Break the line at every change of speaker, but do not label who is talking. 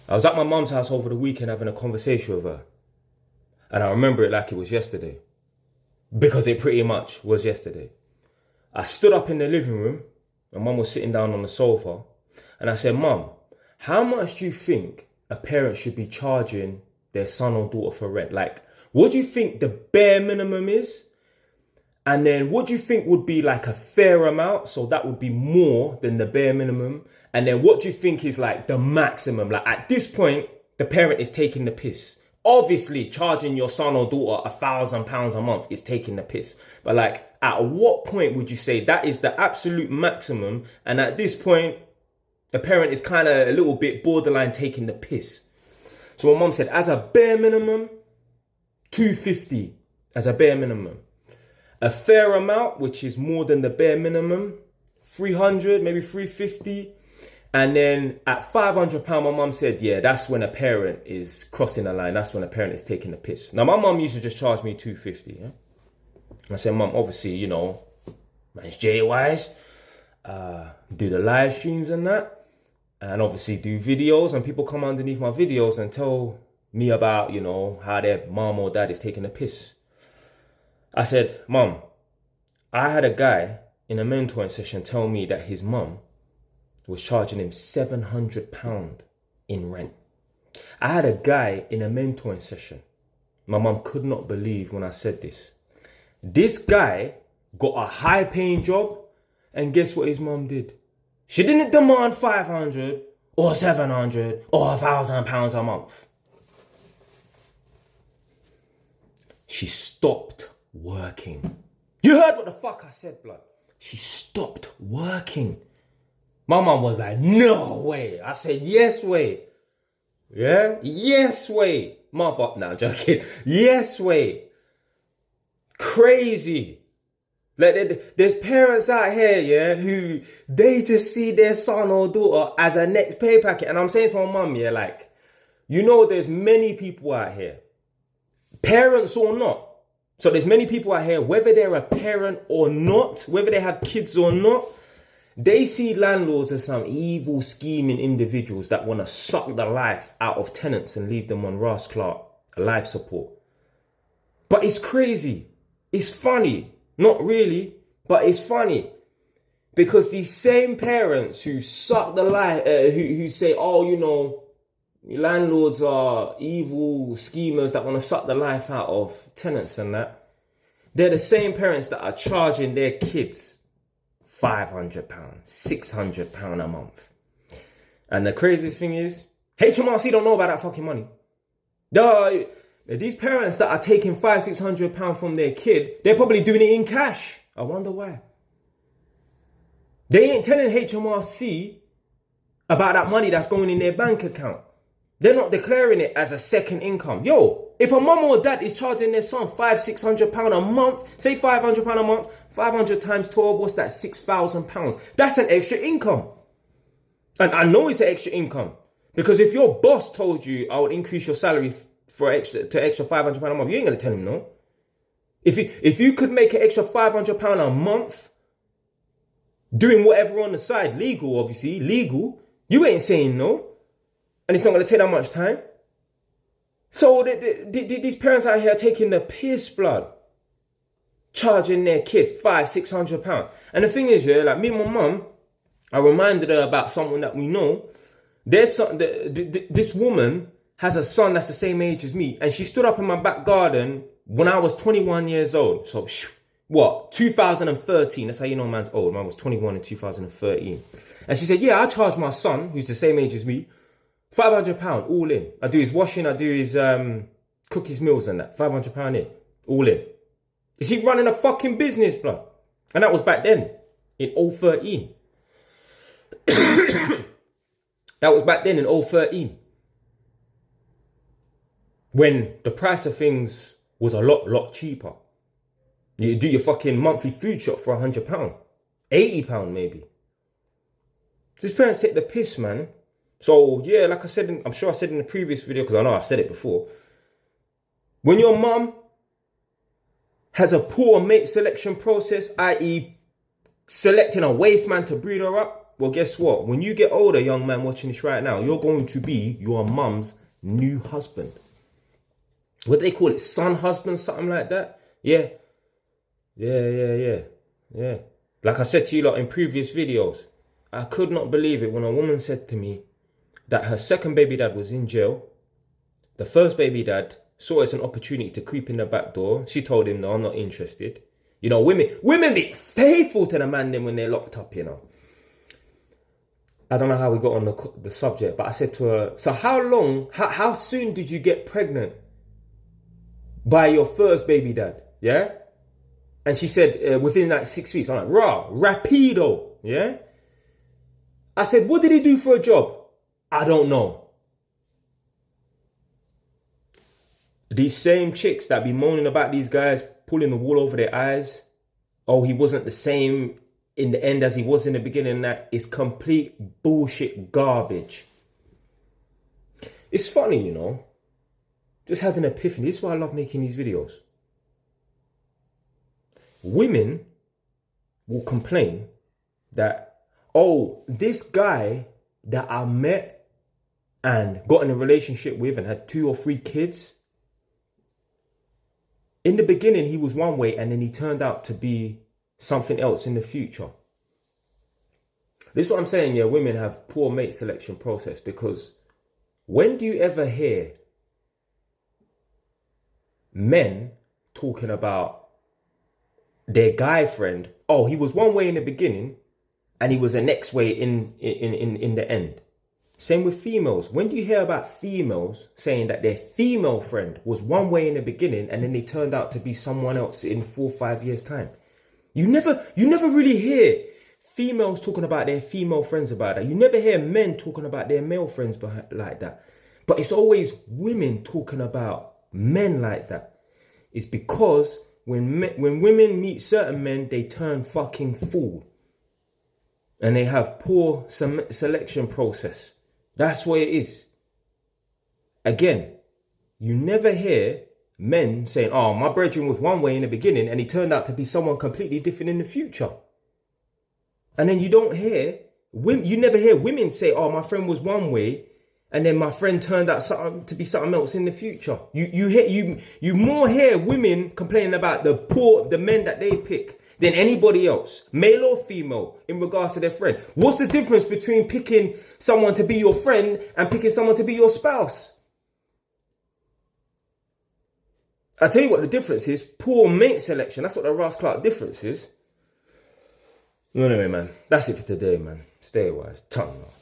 I was at my mum's house over the weekend having a conversation with her. And I remember it like it was yesterday. Because it pretty much was yesterday. I stood up in the living room. My mum was sitting down on the sofa. And I said, Mum, how much do you think a parent should be charging their son or daughter for rent? Like, what do you think the bare minimum is? And then what do you think would be like a fair amount? So that would be more than the bare minimum. And then what do you think is like the maximum? Like at this point, the parent is taking the piss. Obviously, charging your son or daughter £1,000 a month is taking the piss. But like, at what point would you say that is the absolute maximum? And at this point, the parent is kind of a little bit borderline taking the piss. So my mum said, as a bare minimum, 250 as a bare minimum. A fair amount, which is more than the bare minimum, 300, maybe 350. And then at £500, my mum said, yeah, that's when a parent is crossing the line. That's when a parent is taking the piss. Now, my mum used to just charge me 250. Yeah? I said, Mum, obviously, you know, man's J-wise, do the live streams and that. And obviously do videos. And people come underneath my videos and tell me about, you know, how their mom or dad is taking a piss. I said, Mum, I had a guy in a mentoring session tell me that his mum was charging him £700 in rent. I had a guy in a mentoring session. My mum could not believe when I said this. This guy got a high paying job, and guess what his mum did? She didn't demand 500 or 700 or £1,000 a month. She stopped working. You heard what the fuck I said, blood. She stopped working. My mum was like, no way. I said, yes way. Yeah? Yes way. Mother, no, I'm joking. Yes way. Crazy. Like, there's parents out here, yeah, who they just see their son or daughter as a next pay packet. And I'm saying to my mum, yeah, like, you know, there's many people out here, parents or not. So there's many people out here, whether they're a parent or not, whether they have kids or not, they see landlords as some evil, scheming individuals that want to suck the life out of tenants and leave them on Ross Clark, life support. But it's crazy. It's funny. Not really, but it's funny. Because these same parents who suck the life, who say, oh, you know, landlords are evil schemers that want to suck the life out of tenants and that, they're the same parents that are charging their kids £500, £600 a month. And the craziest thing is, HMRC don't know about that fucking money. These parents that are taking £500, £600 from their kid, they're probably doing it in cash. I wonder why. They ain't telling HMRC about that money that's going in their bank account. They're not declaring it as a second income. Yo, if a mum or dad is charging their son £500-600 a month, say £500 a month, 500 times 12, what's that? £6,000. That's an extra income. And I know it's an extra income. Because if your boss told you I would increase your salary to extra £500 a month, you ain't going to tell him no. If you could make an extra £500 a month, doing whatever on the side, legal obviously, legal, you ain't saying no. And it's not going to take that much time. So these parents out here taking the piss, blood. Charging their kid £500-600. And the thing is, yeah, like me and my mum, I reminded her about someone that we know. This woman has a son that's the same age as me. And she stood up in my back garden when I was 21 years old. So, what? 2013. That's how you know man's old. Man was 21 in 2013. And she said, yeah, I charge my son, who's the same age as me, £500 all in. I do his washing, I do his cook his meals and that. £500 in, all in. Is he running a fucking business, blood? And that was back then, in 2013. That was back then in 2013. When the price of things was a lot cheaper. You do your fucking monthly food shop for £100. £80 maybe. These parents take the piss, man. So, yeah, like I said, I'm sure I said in the previous video, because I know I've said it before. When your mum has a poor mate selection process, i.e. selecting a waste man to breed her up, Well, guess what? When you get older, young man watching this right now, you're going to be your mum's new husband. What do they call it? Son husband, something like that? Yeah. Yeah. Like I said to you lot in previous videos, I could not believe it when a woman said to me that her second baby dad was in jail. The first baby dad saw it as an opportunity to creep in the back door. She told him, no, I'm not interested. You know, women be faithful to the man then when they're locked up, you know. I don't know how we got on the subject, but I said to her, so how soon did you get pregnant by your first baby dad? Yeah? And she said, within like 6 weeks. I'm like, rapido. Yeah? I said, what did he do for a job? I don't know. These same chicks that be moaning about these guys pulling the wool over their eyes. Oh, he wasn't the same in the end as he was in the beginning. That is complete bullshit garbage. It's funny, you know. Just had an epiphany. This is why I love making these videos. Women will complain that, oh, this guy that I met and got in a relationship with and had 2 or 3 kids, in the beginning, he was one way and then he turned out to be something else in the future. This is what I'm saying, yeah, women have poor mate selection process, because when do you ever hear men talking about their guy friend, oh, he was one way in the beginning and he was the next way in the end? Same with females. When do you hear about females saying that their female friend was one way in the beginning and then they turned out to be someone else in 4 or 5 years' time? You never really hear females talking about their female friends about that. You never hear men talking about their male friends like that. But it's always women talking about men like that. It's because when women meet certain men, they turn fucking fool. And they have poor selection process. That's what it is. Again, you never hear men saying, oh, my brethren was one way in the beginning and he turned out to be someone completely different in the future. And then you never hear women say, oh, my friend was one way and then my friend turned out to be something else in the future. You more hear women complaining about the men that they pick than anybody else, male or female, in regards to their friend. What's the difference between picking someone to be your friend and picking someone to be your spouse? I tell you what the difference is, poor mate selection. That's what the Ross Clark difference is. Anyway, man, that's it for today, man. Stay wise. Tongue off.